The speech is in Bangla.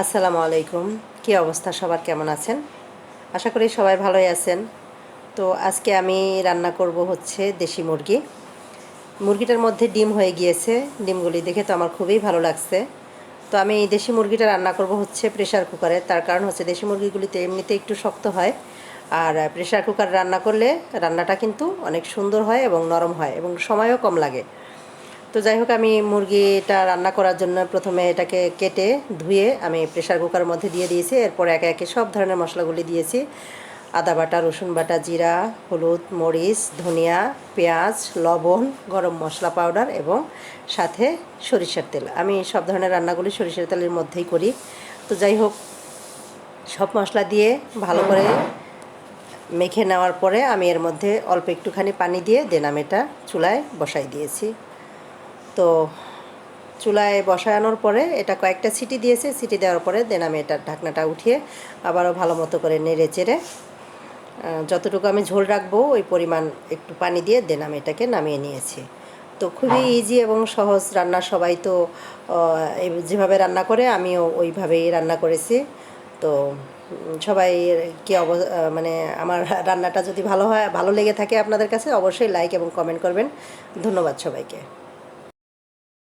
আসসালামু আলাইকুম। কী অবস্থা সবার, কেমন আছেন? আশা করি সবাই ভালোই আছেন। তো আজকে আমি রান্না করব হচ্ছে দেশি মুরগি। মুরগিটার মধ্যে ডিম হয়ে গিয়েছে। ডিমগুলি দেখে তো আমার খুবই ভালো লাগছে। তো আমি এই দেশি মুরগিটা রান্না করব হচ্ছে প্রেশার কুকারে। তার কারণ হচ্ছে দেশি মুরগিগুলিতে এমনিতে একটু শক্ত হয়, আর প্রেশার কুকার রান্না করলে রান্নাটা কিন্তু অনেক সুন্দর হয় এবং নরম হয় এবং সময়ও কম লাগে। তো যাই হোক, আমি মুরগিটা রান্না করার জন্য প্রথমে এটাকে কেটে ধুয়ে আমি প্রেশার কুকারের মধ্যে দিয়ে দিয়েছি। এরপর একে একে সব ধরনের মশলাগুলি দিয়েছি: আদা বাটা, রসুন বাটা, জিরা, হলুদ, মরিচ, ধনিয়া, পেঁয়াজ, লবণ, গরম মশলা পাউডার এবং সাথে সরিষার তেল। আমি সব ধরনের রান্নাগুলি সরিষার তেলের মধ্যেই করি। তো যাই হোক, সব মশলা দিয়ে ভালো করে মেখে নেওয়ার পরে আমি এর মধ্যে অল্প একটুখানি পানি দিয়ে দেন আমি এটা চুলায় বসাই দিয়েছি। তো চুলায় বসানোর পরে এটা কয়েকটা সিটি দিয়েছে। সিটি দেওয়ার পরে দেন আমি এটার ঢাকনাটা উঠিয়ে আবারও ভালো মতো করে নেড়ে চেড়ে যতটুকু আমি ঝোল রাখবো ওই পরিমাণ একটু পানি দিয়ে দেন আমি এটাকে নামিয়ে নিয়েছি। তো খুবই ইজি এবং সহজ রান্না। সবাই তো যেভাবে রান্না করে আমিও ওইভাবেই রান্না করেছি। তো সবাই কি মানে আমার রান্নাটা যদি ভালো লেগে থাকে আপনাদের কাছে, অবশ্যই লাইক এবং কমেন্ট করবেন। ধন্যবাদ সবাইকে।